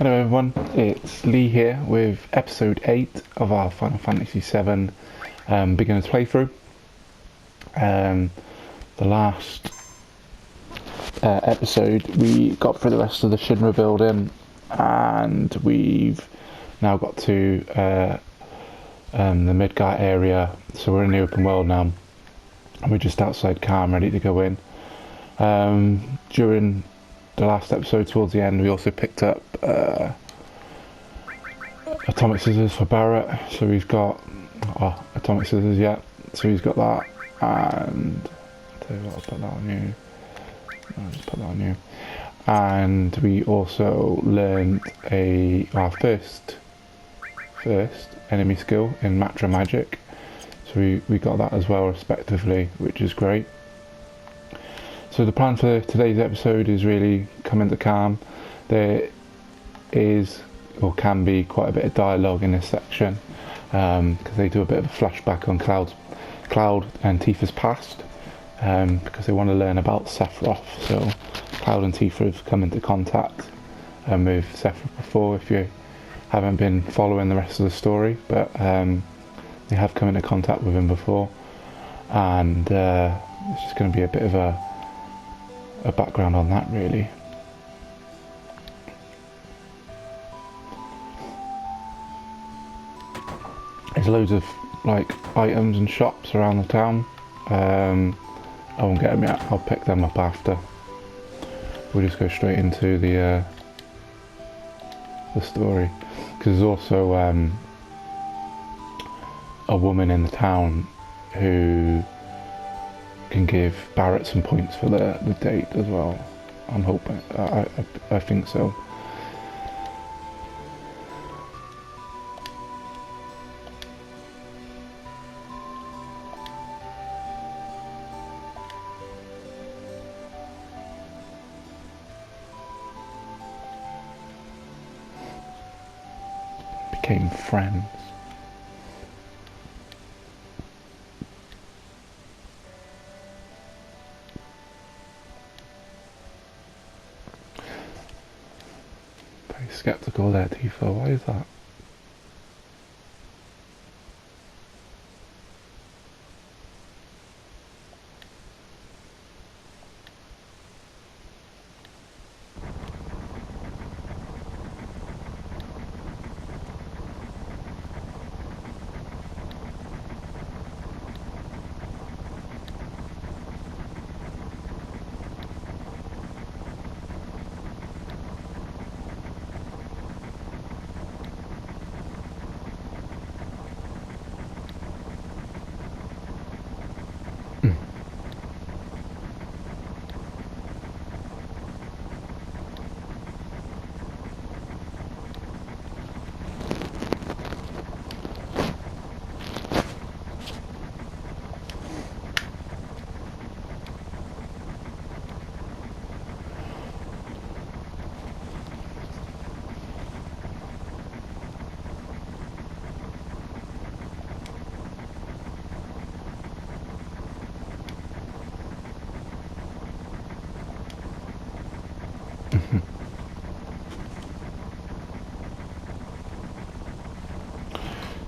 Hello everyone, it's Lee here with episode 8 of our Final Fantasy VII beginner's playthrough. The last episode we got through the rest of the Shinra building, and we've now got to the Midgard area, so we're in the open world now and we're just outside Kalm ready to go in. During the last episode, towards the end, we also picked up atomic scissors for Barrett, so we've got atomic scissors, so he's got that, and I'll tell you what, I'll put that on you. I'll just put that on you. And we also learned our first enemy skill in Matra Magic, so we got that as well respectively, which is great. So the plan for today's episode is really come into Kalm. There is, or can be, quite a bit of dialogue in this section, because they do a bit of a flashback on Cloud and Tifa's past, because they want to learn about Sephiropth. So Cloud and Tifa have come into contact with Sephiropth before, if you haven't been following the rest of the story, but they have come into contact with him before, and it's just going to be a bit of a background on that, really. There's loads of items and shops around the town. I won't get them yet, I'll pick them up after. We'll just go straight into the story, because there's also a woman in the town who can give Barrett some points for the date as well. I'm hoping. I think so. Became friends. Skeptical there, Tifa. Why is that?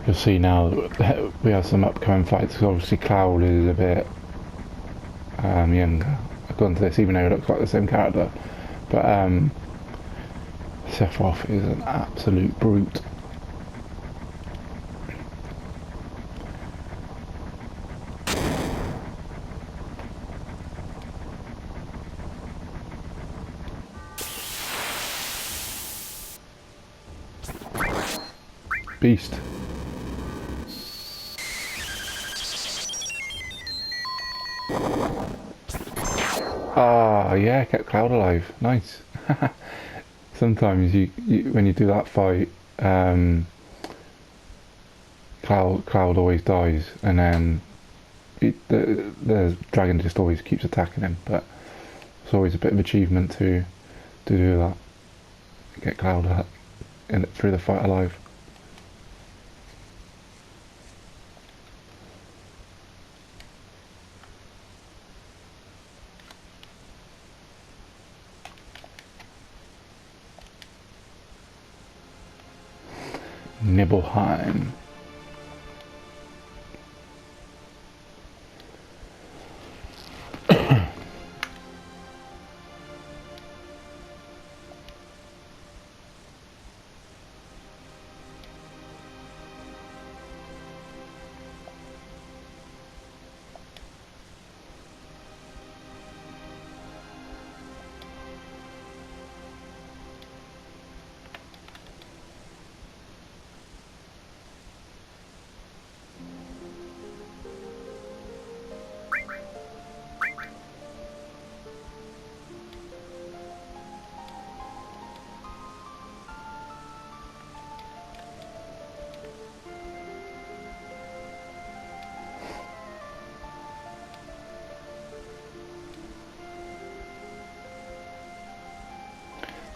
You'll see now that we have some upcoming fights, because obviously Cloud is a bit younger according to this, even though he looks like the same character, but Sephiroth is an absolute brute. Beast. Ah, yeah, kept Cloud alive. Nice. Sometimes you when you do that fight, Cloud always dies, and then the dragon just always keeps attacking him. But it's always a bit of achievement to do that. Get Cloud through the fight alive. Nibelheim.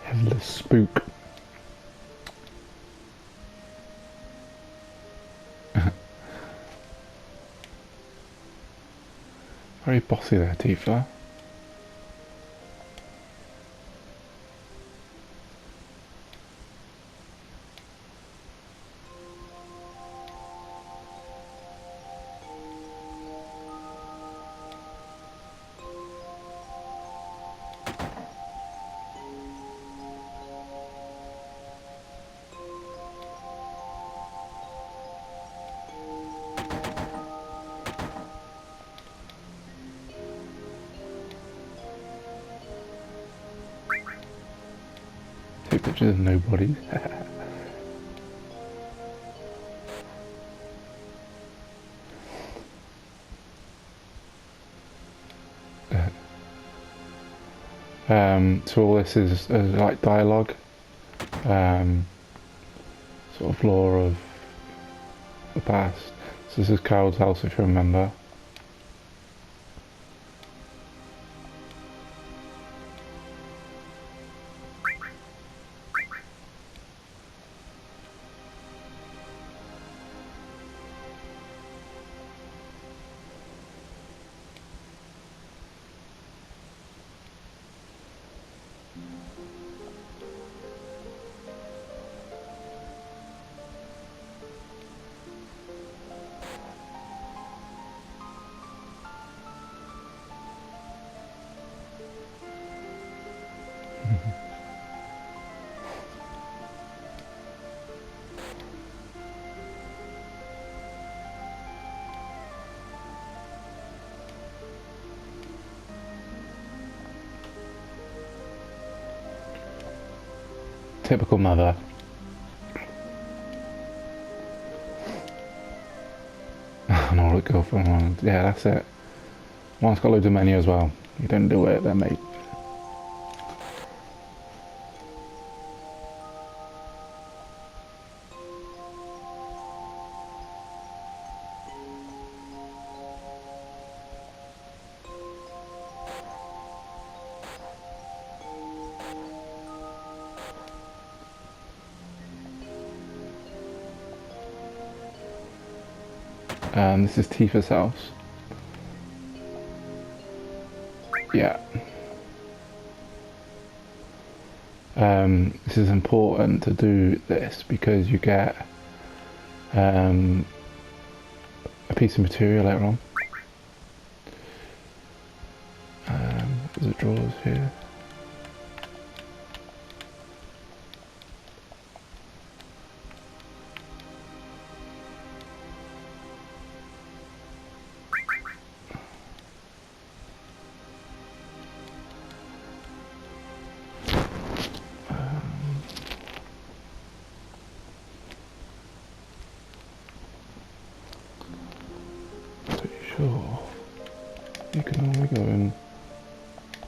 Headless spook. Very bossy there, Tifa. Take pictures of nobody. So all this is like dialogue, sort of lore of the past. So this is Carol's house, if you remember. Typical mother. And all the girlfriend. Yeah, that's it. One's got loads of money as well. You don't do it then, mate. This is Tifa's house. Yeah. This is important to do this because you get a piece of material later on. There's a drawers here. Sure. You can only go in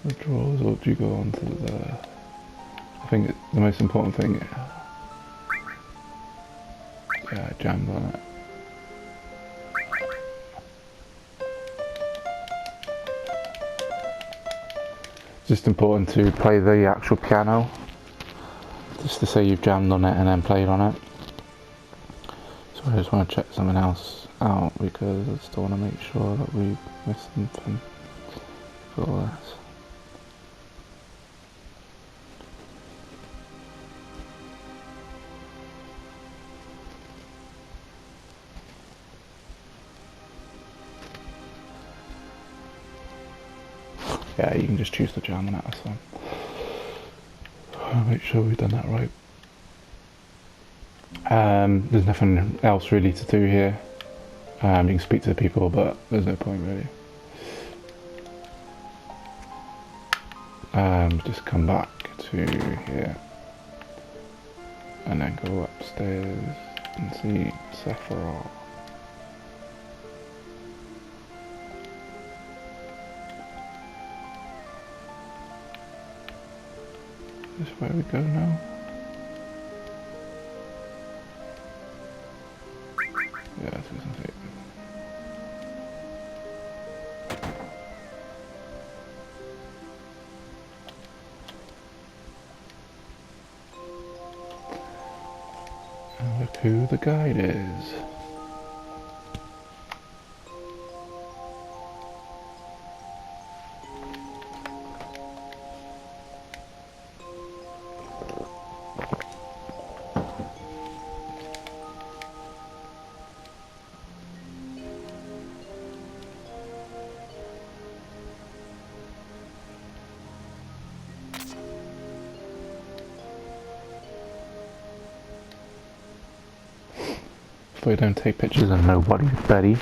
the drawers, or do you go onto the... I think the most important thing... Yeah, I jammed on it. It's just important to play the actual piano. Just to say you've jammed on it and then played on it. So I just want to check something else out because I still want to make sure that we miss something for all this. Yeah, you can just choose the jam on it, that's fine. I'll make sure we've done that right. There's nothing else really to do here. You can speak to the people, but there's no point really. Just come back to here and then go upstairs and see Sephiropth. Is this where we go now? Yeah, this isn't it. And look who the guide is. So we don't take pictures of nobody's belly.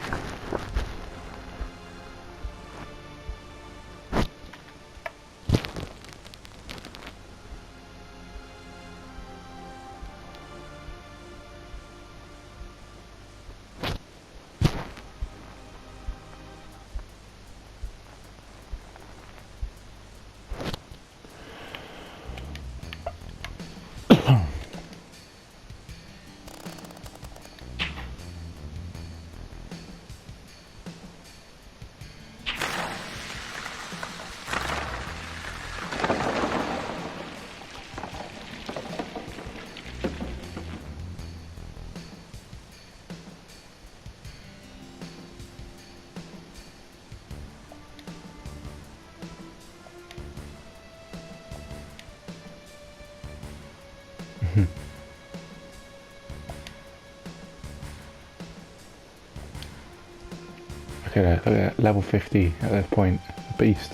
Look at level 50 at this point. Beast.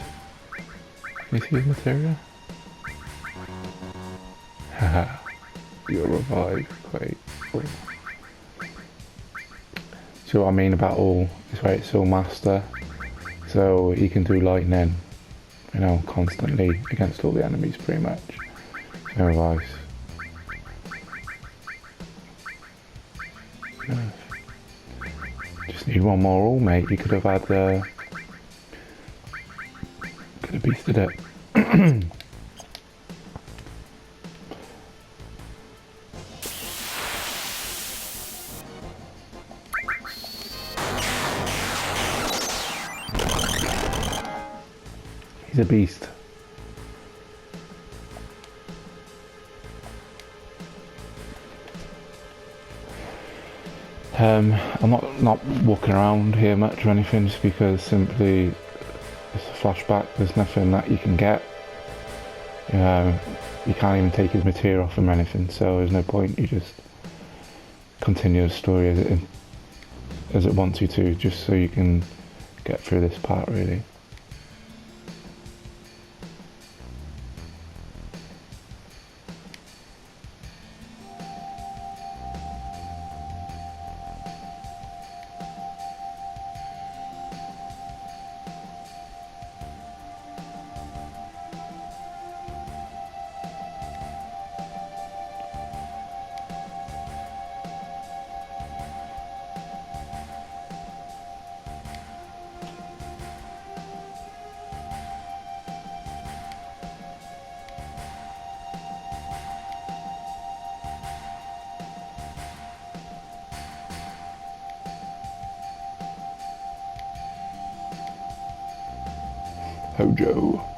Can you see his materia? Haha. You're revived. Great. So what I mean about all is where it's all master. So he can do lightning, you know, constantly against all the enemies pretty much. No revives. Just need one more all, mate. You could have had could have beasted it. He's a beast. I'm not walking around here much or anything, just because simply it's a flashback. There's nothing that you can get. You can't even take his material off him or anything, so there's no point. You just continue the story as it wants you to, just so you can get through this part really. Hojo.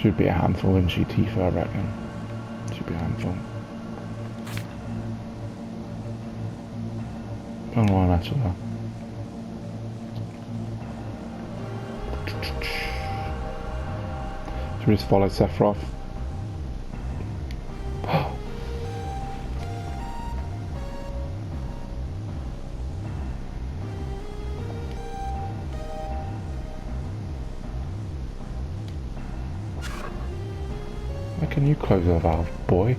Should be a handful, isn't she, Tifa, I reckon. Should be a handful. I don't want to mess with her. Should we just follow Sephiropth? Why can you close the valve, boy?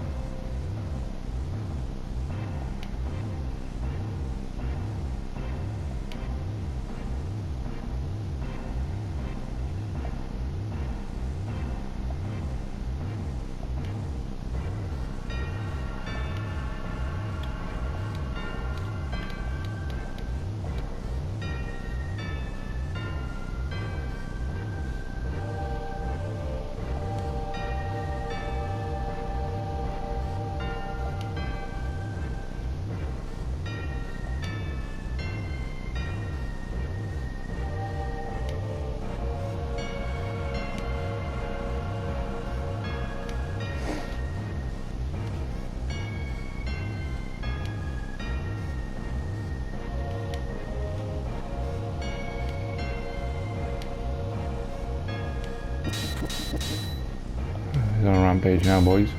He's on a rampage now, boys.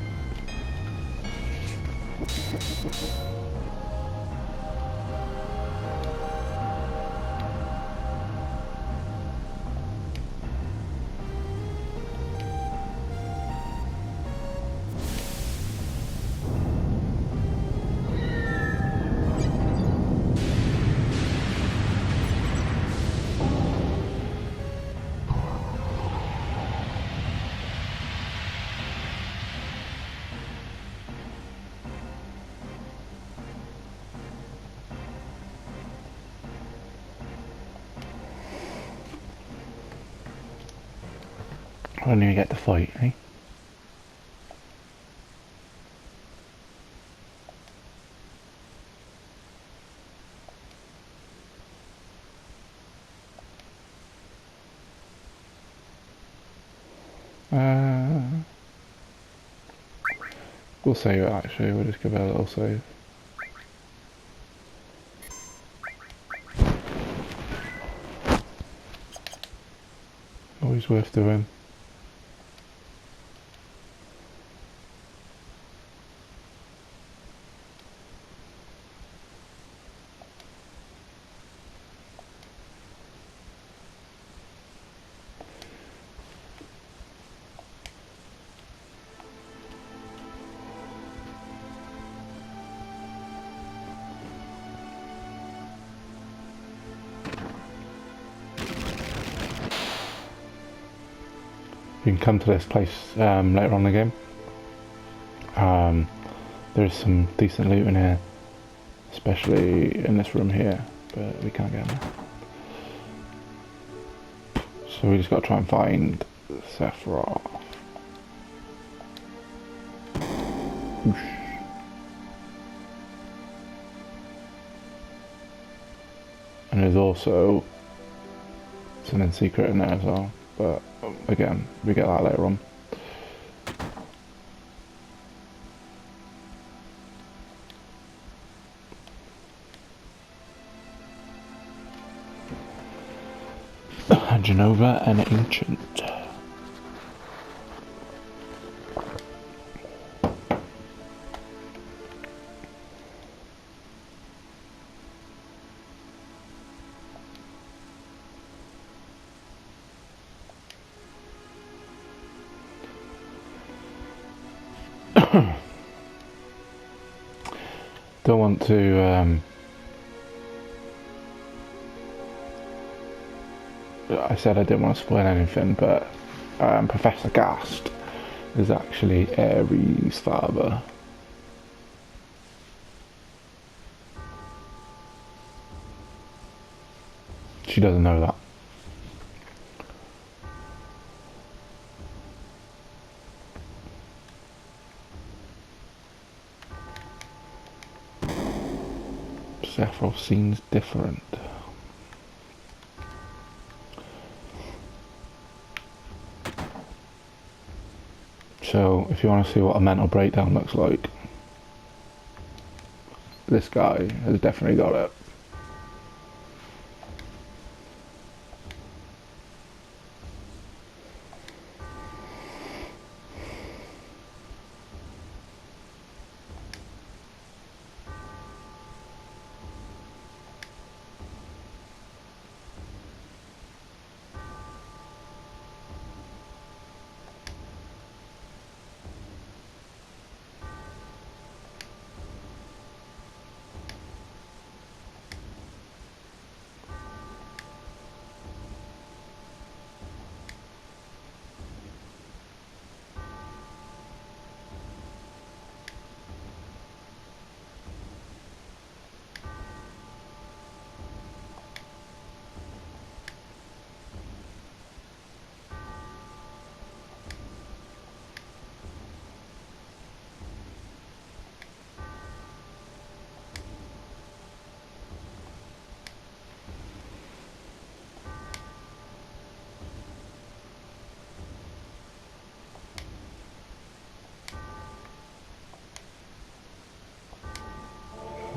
I don't even get to fight, eh? We'll save it actually, we'll just give it a little save. Always worth doing. You can come to this place later on in the game. There's some decent loot in here, especially in this room here, but we can't get in there. So we just got to try and find Sephiroth. And there's also something secret in there as well, but again, we get that later on. Genova and Ancient. Don't want to I said I didn't want to spoil anything, but Professor Gast is actually Ares' father. She doesn't know that. Sephiroth seems different. So if you want to see what a mental breakdown looks like, this guy has definitely got it.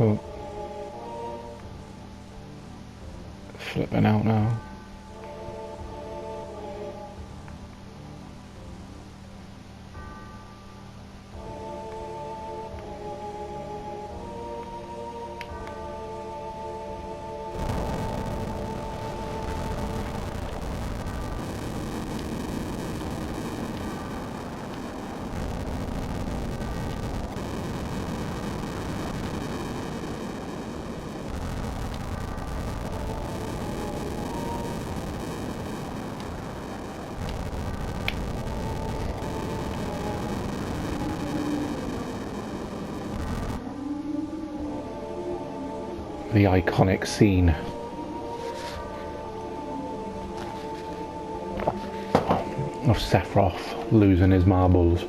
Oh, flipping out now. The iconic scene. Of Sephiropth losing his marbles.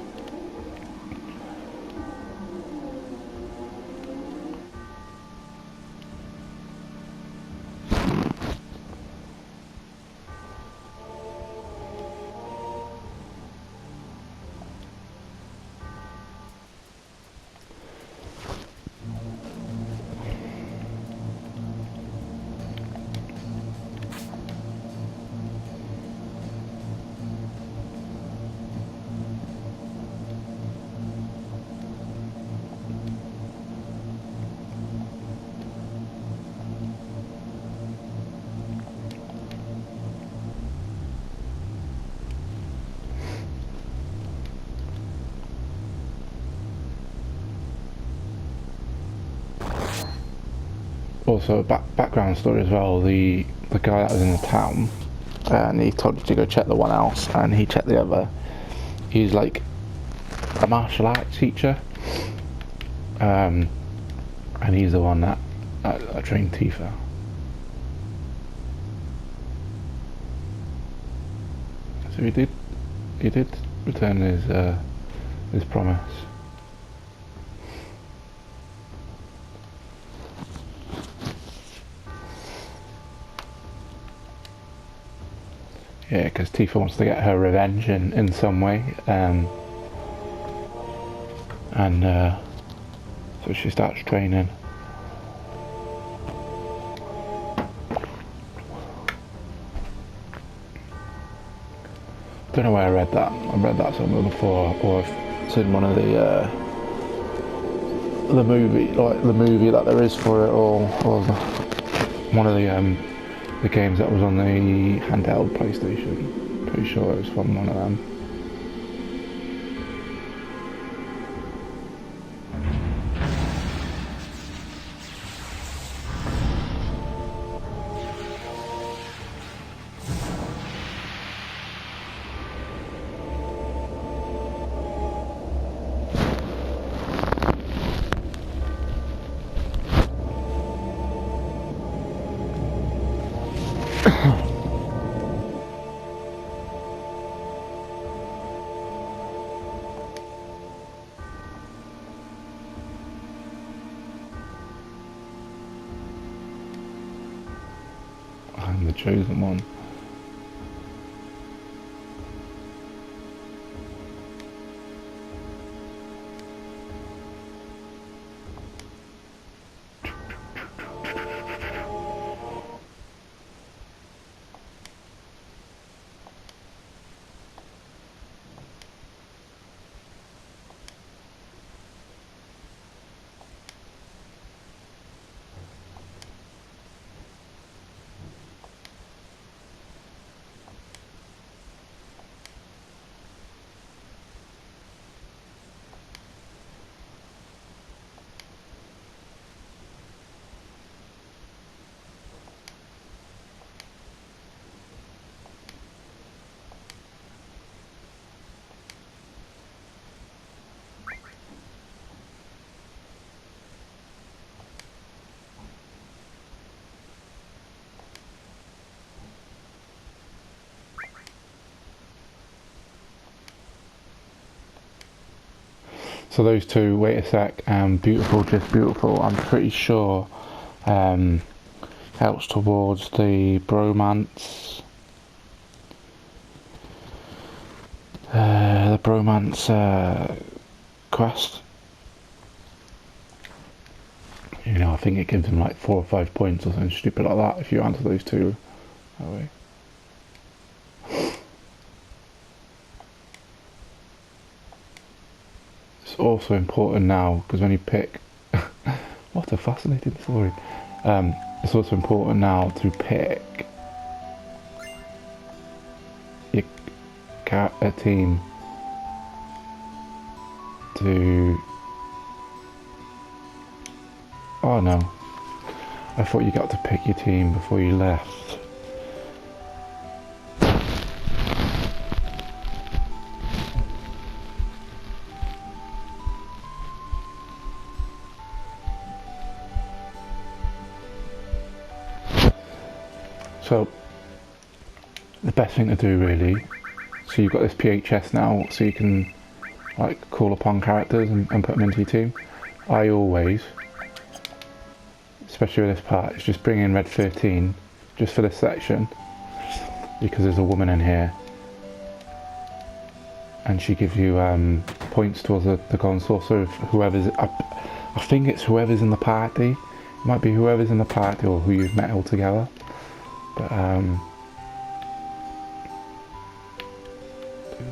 Also, background story as well. The guy that was in the town, and he told you to go check the one house, and he checked the other. He's like a martial arts teacher, and he's the one that trained Tifa. So he did return his promise. Yeah, because Tifa wants to get her revenge in some way, and so she starts training. Don't know where I read that. I've read that somewhere before, or I've seen one of the movie, like the movie that there is for it, or one of the games that was on the handheld PlayStation. Pretty sure it was from one of them. I'm the chosen one. So those two, wait a sec, and beautiful, just beautiful, I'm pretty sure helps towards the bromance. The bromance quest. You know, I think it gives them like 4 or 5 points or something stupid like that if you answer those two that way. It's also important now because when you pick, what a fascinating story. It's also important now to pick a team to. Oh no, I thought you got to pick your team before you left. So, the best thing to do really, so you've got this PHS now, so you can like call upon characters and put them into your team. I always, especially with this part, is just bring in red 13 just for this section because there's a woman in here and she gives you points towards the console. So if whoever's, I think it's whoever's in the party, it might be whoever's in the party or who you've met all together, but do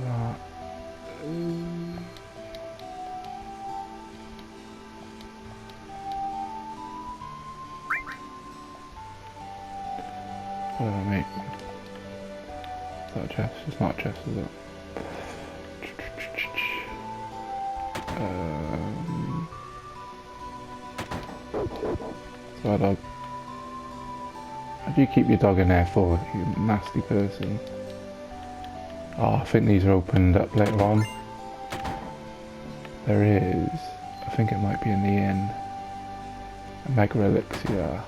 that. What did I make? Is that a chest? It's not a chest, is it? So dog. How do you keep your dog in there for, you nasty person? Oh, I think these are opened up later on. There is, I think it might be in the inn, a mega elixir,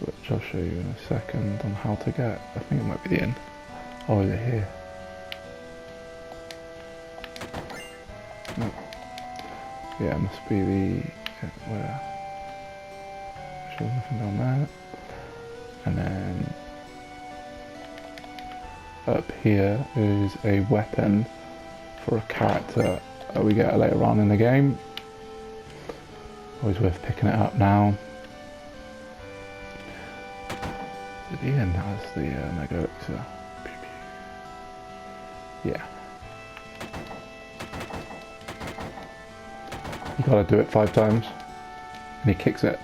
which I'll show you in a second on how to get. I think it might be the inn. Oh, is it here? No. Yeah, it must be the, where? There's nothing down there. And then up here is a weapon for a character that we get later on in the game. Always worth picking it up now. The end has the mega elixir. Yeah. You gotta do it 5 times. And he kicks it.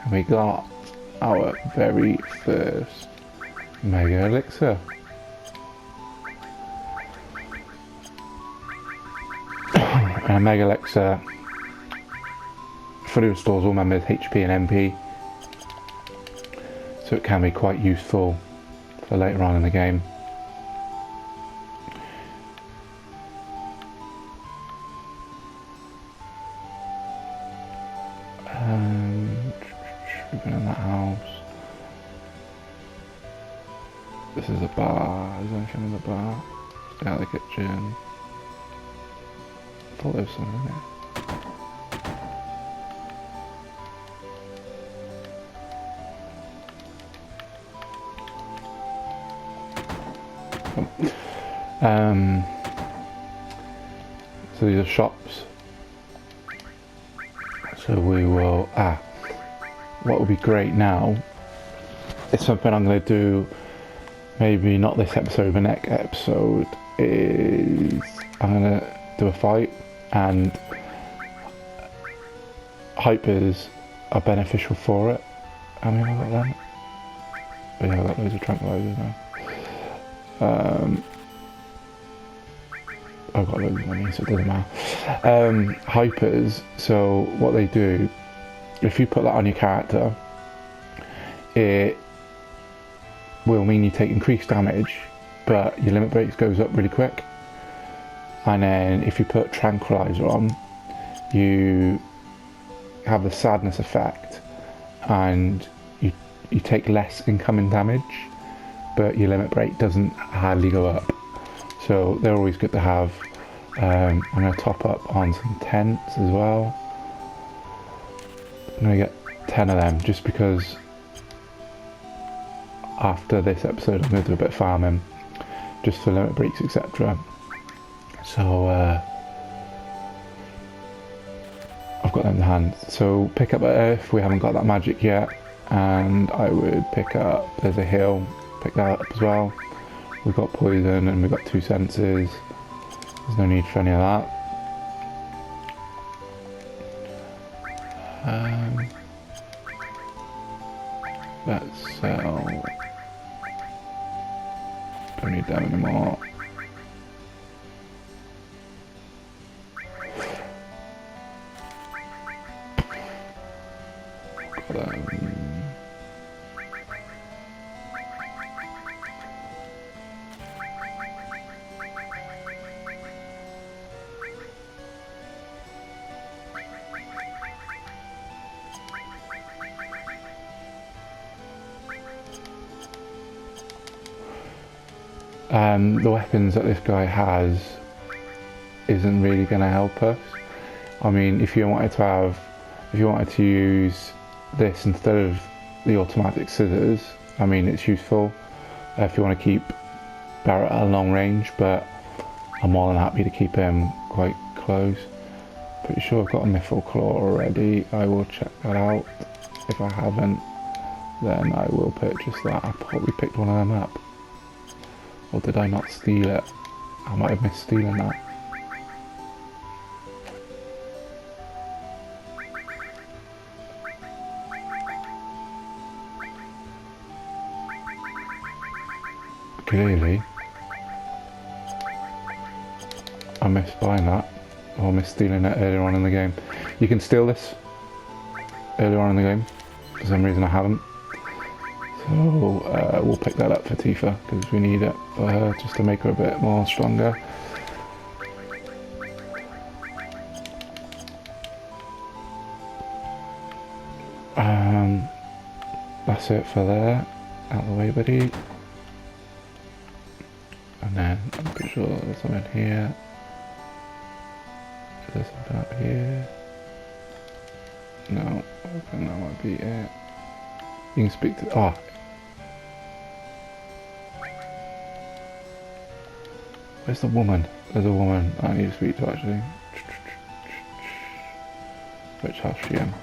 And we got our very first mega elixir. And a mega elixir fully restores all members' HP and MP. So it can be quite useful for later on in the game. We've been in that house. This is a bar. Is there anything in the bar? Stay out of the kitchen. I thought there was something in there. So these are shops. So we will, what would be great now, it's something I'm going to do, maybe not this episode, but next episode, is I'm going to do a fight, and hypers are beneficial for it. How many have I got then? Oh yeah, I've got loads of tranquilizers now. I've got loads of money, so it doesn't matter. Hypers, so what they do, if you put that on your character, it will mean you take increased damage, but your limit breaks goes up really quick. And then if you put tranquilizer on, you have the sadness effect, and you take less incoming damage, but your limit break doesn't hardly go up. So they're always good to have. I'm going to top up on some tents as well. I'm going to get 10 of them just because after this episode I'm going to do a bit of farming just for limit breaks, etc. So I've got them in hand. So pick up earth, we haven't got that magic yet, and I would pick up, there's a hill, pick that up as well. We've got poison and we've got 2 senses. There's no need for any of that. Let's sell. Don't need them anymore. The weapons that this guy has isn't really going to help us. I mean, if you wanted to use this instead of the automatic scissors, I mean, it's useful if you want to keep Barrett at a long range, but I'm more than happy to keep him quite close. Pretty sure I've got a Mithril Claw already. I will check that out. If I haven't, then I will purchase that. I probably picked one of them up. Or did I not steal it? I might have missed stealing that. Clearly, I missed buying that, or missed stealing it earlier on in the game. You can steal this earlier on in the game. For some reason I haven't. So we'll pick that up for Tifa because we need it for her just to make her a bit more stronger. That's it for there. Out of the way, buddy. And then I'm pretty sure there's something here. Is there something up here? No, I reckon that might be it. You can speak to. Oh. Where's the woman? There's a woman I need to speak to actually. Which house is she in?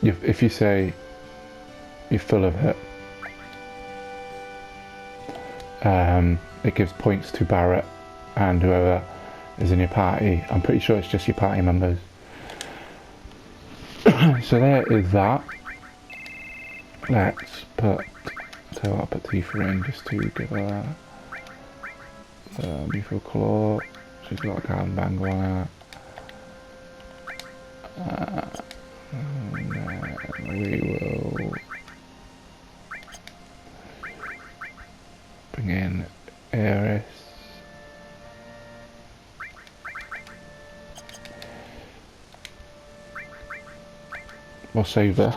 If you say you're full of it, it gives points to Barrett and whoever is in your party. I'm pretty sure it's just your party members. So there is that. Let's put, so I'll put Tifa in just to give her Mithril Claw. She's got a Kalm bangle on her. And then we will bring in Eris. We'll save this.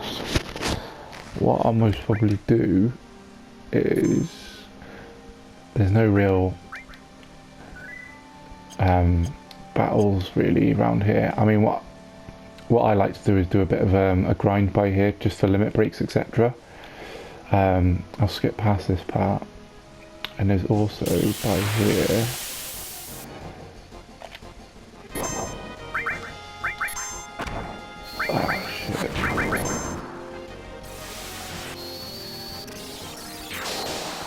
What I'll most probably do is, there's no real battles really around here. I mean, what I like to do is do a bit of a grind by here just for limit breaks, etc. I'll skip past this part, and there's also by here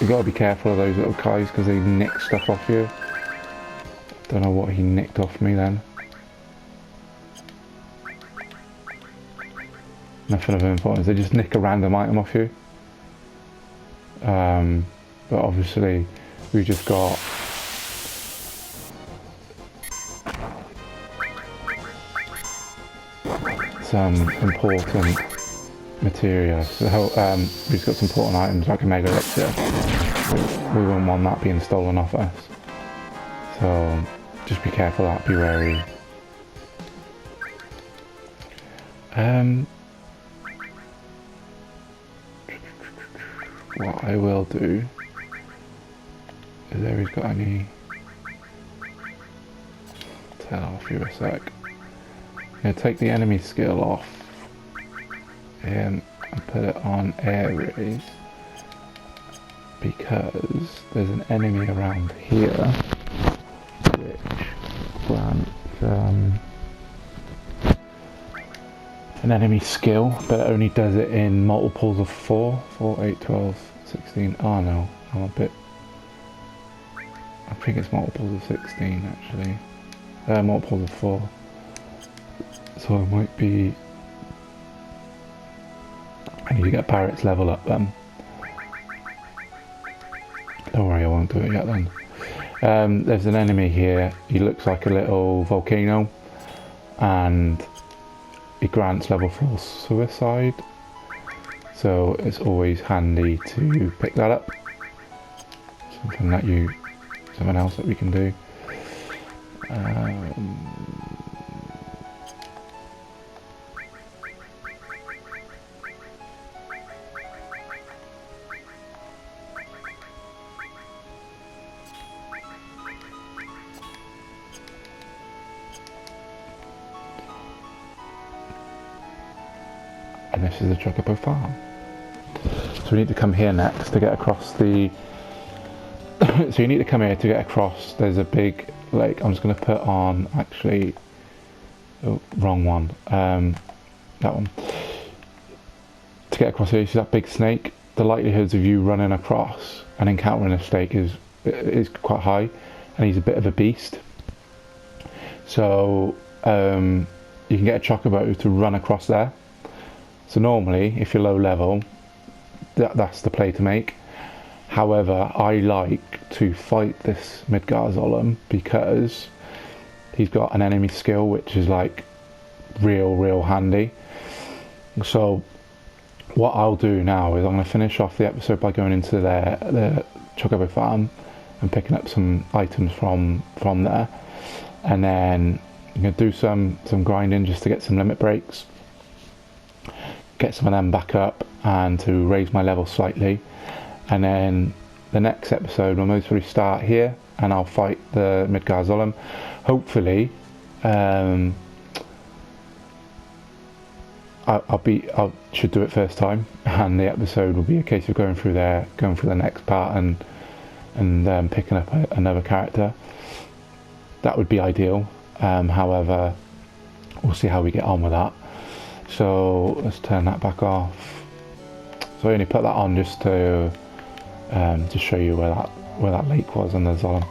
you gotta be careful of those little guys because they nick stuff off you. Don't know what he nicked off me then. Nothing of importance, they just nick a random item off you. But obviously we just got some important materia. So we've got some important items like a mega elixir. We wouldn't want that being stolen off us. So just be careful of that, be wary. What I will do Has Aries got any? Tell off you a sec. I'm going to take the enemy skill off him and put it on Aries because there's an enemy around here which grants an enemy skill, but it only does it in multiples of 4, 8, 12, 16. Oh no, I'm a bit... I think it's multiples of 16 actually. Multiples of 4. So it might be... I need to get Barrett's level up then. Don't worry, I won't do it yet then. There's an enemy here. He looks like a little volcano. And he grants level 4 suicide. So it's always handy to pick that up. Something else that we can do. And this is the Chocobo farm. So we need to come here next to get across the... So you need to come here to get across. There's a big lake. I'm just going to put on, actually... Oh, wrong one. That one. To get across here, you see that big snake? The likelihoods of you running across and encountering a snake is quite high. And he's a bit of a beast. So you can get a Chocobo to run across there. So normally, if you're low level, that's the play to make. However, I like to fight this Midgard because he's got an enemy skill which is like real handy. So what I'll do now is I'm going to finish off the episode by going into the Chocobo farm and picking up some items from there, and then I'm going to do some grinding just to get some limit breaks. Get some of them back up and to raise my level slightly, and then the next episode will most probably start here and I'll fight the Midgard. Hopefully I should do it first time, and the episode will be a case of going through the next part and picking up another character. That would be ideal. However, we'll see how we get on with that. So let's turn that back off. So I only put that on just to show you where that lake was and the Zolom.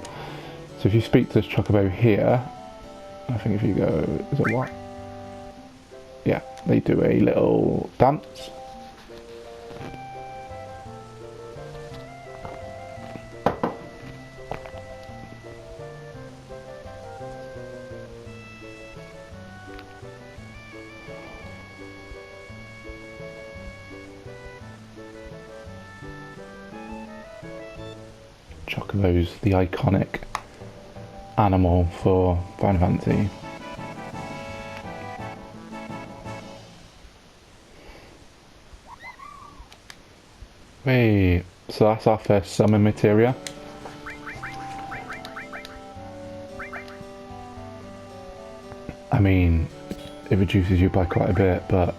So if you speak to this Chocobo here, I think if you go, is it what? Yeah, they do a little dance. Chocobo's the iconic animal for Final Fantasy. Hey, so that's our first summon materia. I mean, it reduces you by quite a bit, but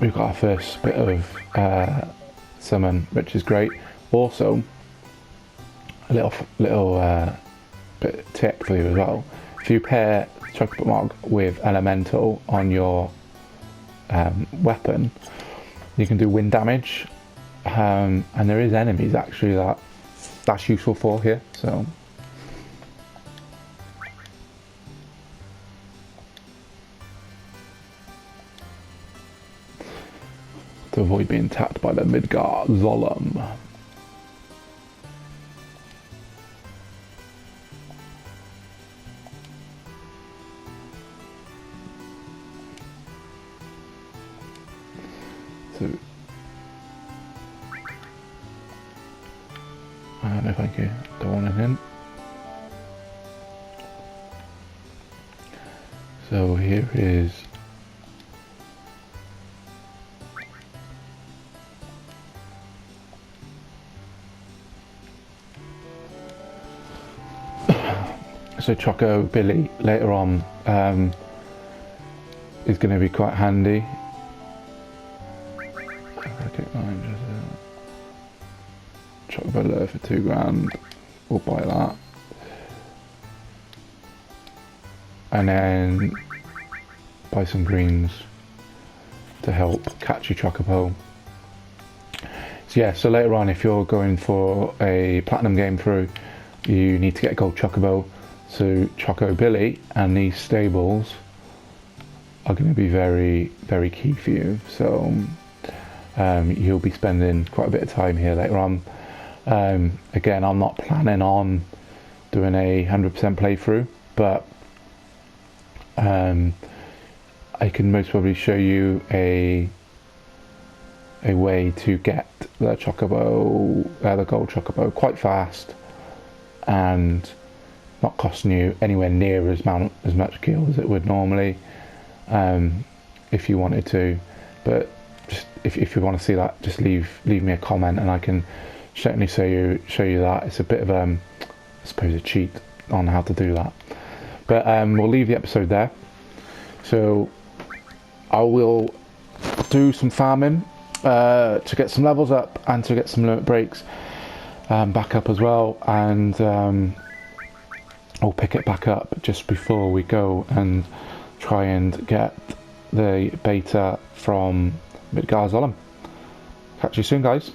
we've got our first bit of summon, which is great. Also, a little bit tip for you as well. If you pair Chocomog with Elemental on your weapon, you can do wind damage, and there is enemies actually that's useful for here. So to avoid being tapped by the Midgard Zolom. So, no thank you, don't want anything. So here is So Choco Billy later on is going to be quite handy. Chocobo Lure for £2 grand. We'll buy that. And then buy some greens to help catch your Chocobo. So yeah, so later on, if you're going for a platinum game through, you need to get a gold Chocobo. So Choco Billy and these stables are going to be very, very key for you. So you'll be spending quite a bit of time here later on. Again, I'm not planning on doing a 100% playthrough, but I can most probably show you a way to get the Chocobo, the gold Chocobo, quite fast and not costing you anywhere near as much gil as it would normally, if you wanted to. But just if you want to see that, just leave me a comment and I can certainly show you that. It's a bit of I suppose a cheat on how to do that. But we'll leave the episode there. So I will do some farming to get some levels up and to get some limit breaks back up as well, and I'll pick it back up just before we go and try and get the beta from Midgard's Olym. Catch you soon, guys.